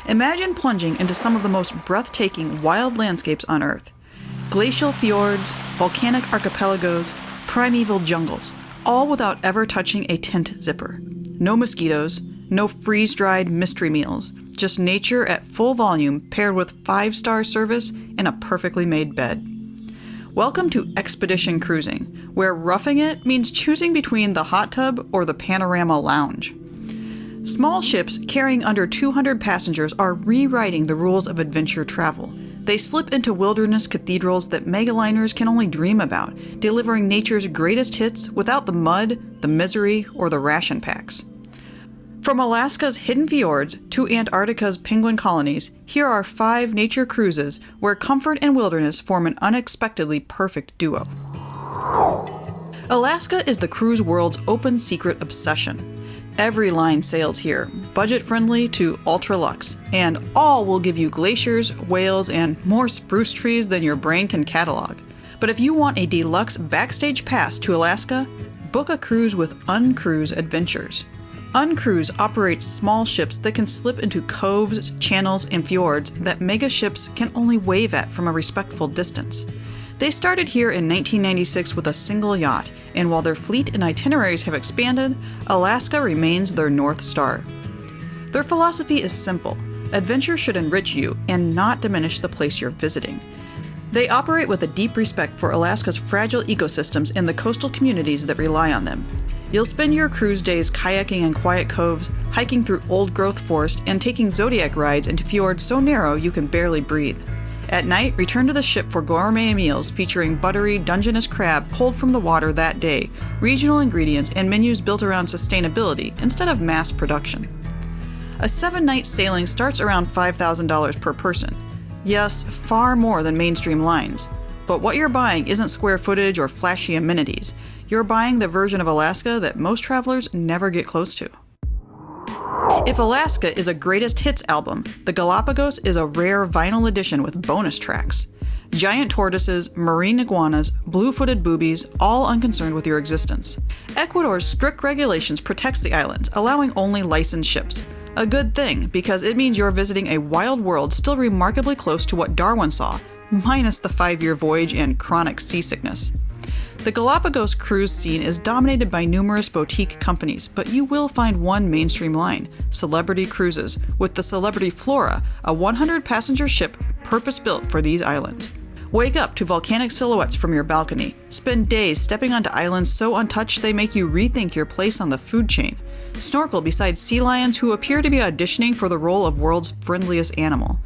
Imagine plunging into some of the most breathtaking wild landscapes on Earth. Glacial fjords, volcanic archipelagos, primeval jungles, all without ever touching a tent zipper. No mosquitoes, no freeze-dried mystery meals, just nature at full volume paired with 5-star service and a perfectly made bed. Welcome to Expedition Cruising, where roughing it means choosing between the hot tub or the panorama lounge. Small ships carrying under 200 passengers are rewriting the rules of adventure travel. They slip into wilderness cathedrals that megaliners can only dream about, delivering nature's greatest hits without the mud, the misery, or the ration packs. From Alaska's hidden fjords to Antarctica's penguin colonies, here are 5 nature cruises where comfort and wilderness form an unexpectedly perfect duo. Alaska is the cruise world's open secret obsession. Every line sails here, budget-friendly to ultra-luxe, and all will give you glaciers, whales, and more spruce trees than your brain can catalog. But if you want a deluxe backstage pass to Alaska, book a cruise with Uncruise Adventures. Uncruise operates small ships that can slip into coves, channels, and fjords that mega ships can only wave at from a respectful distance. They started here in 1996 with a single yacht, and while their fleet and itineraries have expanded, Alaska remains their North Star. Their philosophy is simple: adventure should enrich you and not diminish the place you're visiting. They operate with a deep respect for Alaska's fragile ecosystems and the coastal communities that rely on them. You'll spend your cruise days kayaking in quiet coves, hiking through old-growth forest, and taking zodiac rides into fjords so narrow you can barely breathe. At night, return to the ship for gourmet meals featuring buttery Dungeness crab pulled from the water that day, regional ingredients, and menus built around sustainability instead of mass production. A 7-night sailing starts around $5,000 per person. Yes, far more than mainstream lines. But what you're buying isn't square footage or flashy amenities. You're buying the version of Alaska that most travelers never get close to. If Alaska is a greatest hits album, the Galapagos is a rare vinyl edition with bonus tracks. Giant tortoises, marine iguanas, blue-footed boobies, all unconcerned with your existence. Ecuador's strict regulations protects the islands, allowing only licensed ships. A good thing, because it means you're visiting a wild world still remarkably close to what Darwin saw, minus the 5-year voyage and chronic seasickness. The Galapagos cruise scene is dominated by numerous boutique companies, but you will find one mainstream line, Celebrity Cruises, with the Celebrity Flora, a 100-passenger ship purpose-built for these islands. Wake up to volcanic silhouettes from your balcony. Spend days stepping onto islands so untouched they make you rethink your place on the food chain. Snorkel beside sea lions who appear to be auditioning for the role of world's friendliest animal.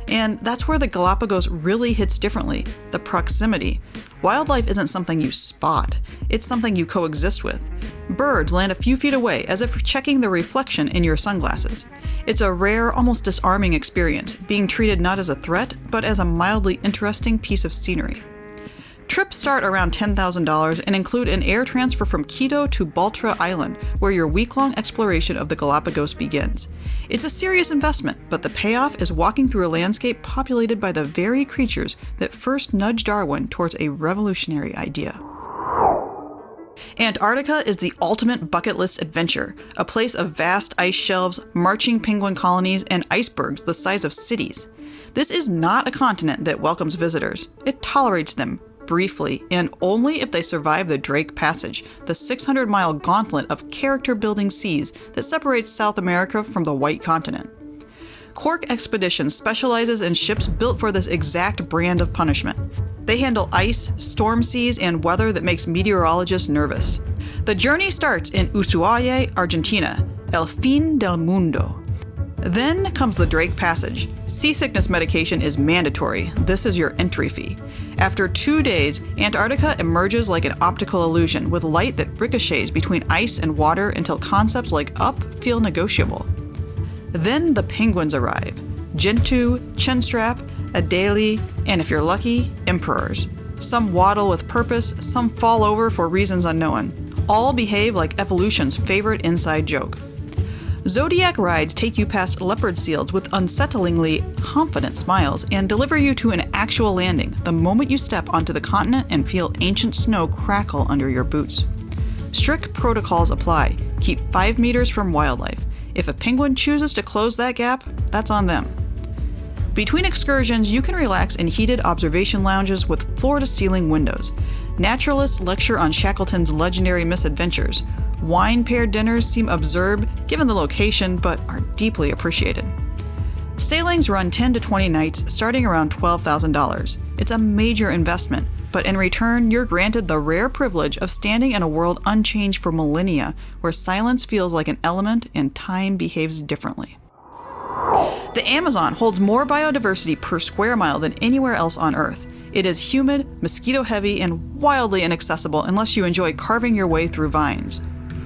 And that's where the Galapagos really hits differently, the proximity. Wildlife isn't something you spot, it's something you coexist with. Birds land a few feet away as if checking the reflection in your sunglasses. It's a rare, almost disarming experience, being treated not as a threat, but as a mildly interesting piece of scenery. Trips start around $10,000 and include an air transfer from Quito to Baltra Island, where your week-long exploration of the Galapagos begins. It's a serious investment, but the payoff is walking through a landscape populated by the very creatures that first nudged Darwin towards a revolutionary idea. Antarctica is the ultimate bucket list adventure, a place of vast ice shelves, marching penguin colonies, and icebergs the size of cities. This is not a continent that welcomes visitors. It tolerates them, briefly, and only if they survive the Drake Passage, the 600-mile gauntlet of character-building seas that separates South America from the White Continent. Quark Expeditions specializes in ships built for this exact brand of punishment. They handle ice, storm seas, and weather that makes meteorologists nervous. The journey starts in Ushuaia, Argentina, el fin del mundo. Then comes the Drake Passage. Seasickness medication is mandatory. This is your entry fee. After 2 days, Antarctica emerges like an optical illusion with light that ricochets between ice and water until concepts like up feel negotiable. Then the penguins arrive. Gentoo, Chinstrap, Adelie, and if you're lucky, emperors. Some waddle with purpose, some fall over for reasons unknown. All behave like evolution's favorite inside joke. Zodiac rides take you past leopard seals with unsettlingly confident smiles and deliver you to an actual landing the moment you step onto the continent and feel ancient snow crackle under your boots. Strict protocols apply. Keep 5 meters from wildlife. If a penguin chooses to close that gap, that's on them. Between excursions, you can relax in heated observation lounges with floor-to-ceiling windows. Naturalists lecture on Shackleton's legendary misadventures. Wine-paired dinners seem absurd given the location, but are deeply appreciated. Sailings run 10 to 20 nights, starting around $12,000. It's a major investment, but in return, you're granted the rare privilege of standing in a world unchanged for millennia, where silence feels like an element and time behaves differently. The Amazon holds more biodiversity per square mile than anywhere else on Earth. It is humid, mosquito-heavy, and wildly inaccessible unless you enjoy carving your way through vines.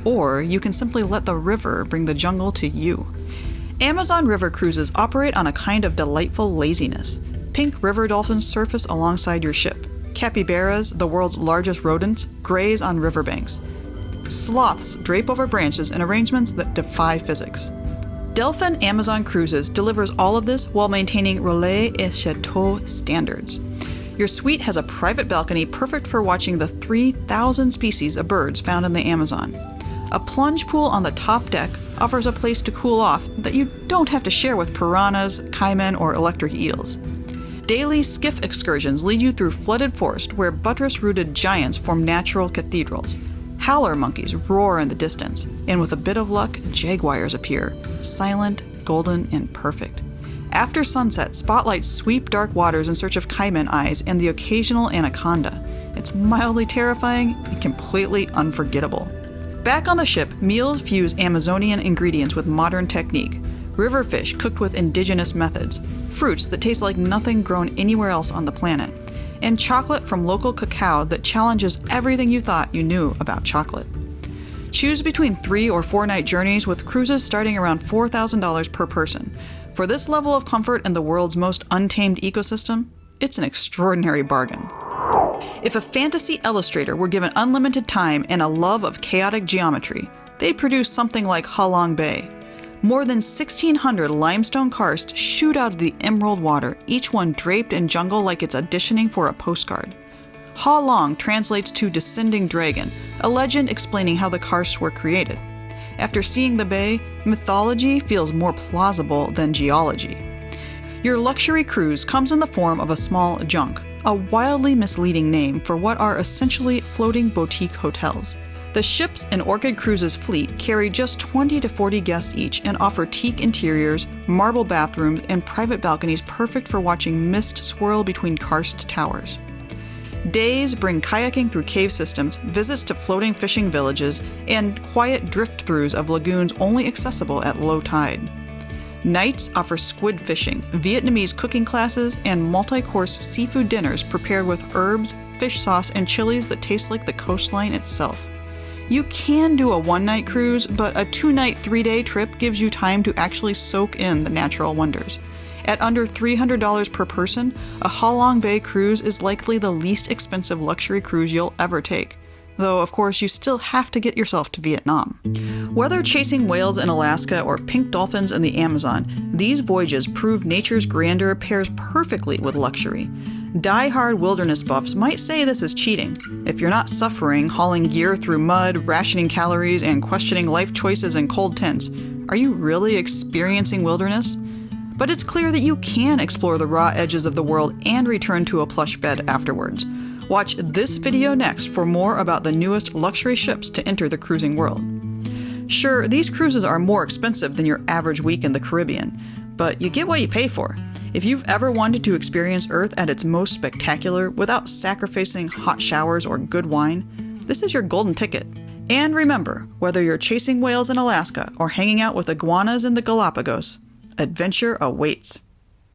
Or you can simply let the river bring the jungle to you. Amazon River cruises operate on a kind of delightful laziness. Pink river dolphins surface alongside your ship. Capybaras, the world's largest rodents, graze on riverbanks. Sloths drape over branches in arrangements that defy physics. Delphin Amazon Cruises delivers all of this while maintaining Relais et Chateau standards. Your suite has a private balcony perfect for watching the 3,000 species of birds found in the Amazon. A plunge pool on the top deck offers a place to cool off that you don't have to share with piranhas, caiman, or electric eels. Daily skiff excursions lead you through flooded forest where buttress-rooted giants form natural cathedrals. Howler monkeys roar in the distance, and with a bit of luck, jaguars appear, silent, golden, and perfect. After sunset, spotlights sweep dark waters in search of caiman eyes and the occasional anaconda. It's mildly terrifying and completely unforgettable. Back on the ship, meals fuse Amazonian ingredients with modern technique. River fish cooked with indigenous methods, fruits that taste like nothing grown anywhere else on the planet, and chocolate from local cacao that challenges everything you thought you knew about chocolate. Choose between 3 or 4 night journeys with cruises starting around $4,000 per person. For this level of comfort in the world's most untamed ecosystem, it's an extraordinary bargain. If a fantasy illustrator were given unlimited time and a love of chaotic geometry, they'd produce something like Halong Bay. More than 1,600 limestone karsts shoot out of the emerald water, each one draped in jungle like it's auditioning for a postcard. Halong translates to descending dragon, a legend explaining how the karsts were created. After seeing the bay, mythology feels more plausible than geology. Your luxury cruise comes in the form of a small junk, a wildly misleading name for what are essentially floating boutique hotels. The ships in Orchid Cruises' fleet carry just 20 to 40 guests each and offer teak interiors, marble bathrooms, and private balconies perfect for watching mist swirl between karst towers. Days bring kayaking through cave systems, visits to floating fishing villages, and quiet drift-throughs of lagoons only accessible at low tide. Nights offer squid fishing, Vietnamese cooking classes, and multi-course seafood dinners prepared with herbs, fish sauce, and chilies that taste like the coastline itself. You can do a one-night cruise, but a 2-night, 3-day trip gives you time to actually soak in the natural wonders. At under $300 per person, a Halong Bay cruise is likely the least expensive luxury cruise you'll ever take. Though, of course, you still have to get yourself to Vietnam. Whether chasing whales in Alaska or pink dolphins in the Amazon, these voyages prove nature's grandeur pairs perfectly with luxury. Die-hard wilderness buffs might say this is cheating. If you're not suffering, hauling gear through mud, rationing calories, and questioning life choices in cold tents, are you really experiencing wilderness? But it's clear that you can explore the raw edges of the world and return to a plush bed afterwards. Watch this video next for more about the newest luxury ships to enter the cruising world. Sure, these cruises are more expensive than your average week in the Caribbean, but you get what you pay for. If you've ever wanted to experience Earth at its most spectacular without sacrificing hot showers or good wine, this is your golden ticket. And remember, whether you're chasing whales in Alaska or hanging out with iguanas in the Galapagos, adventure awaits.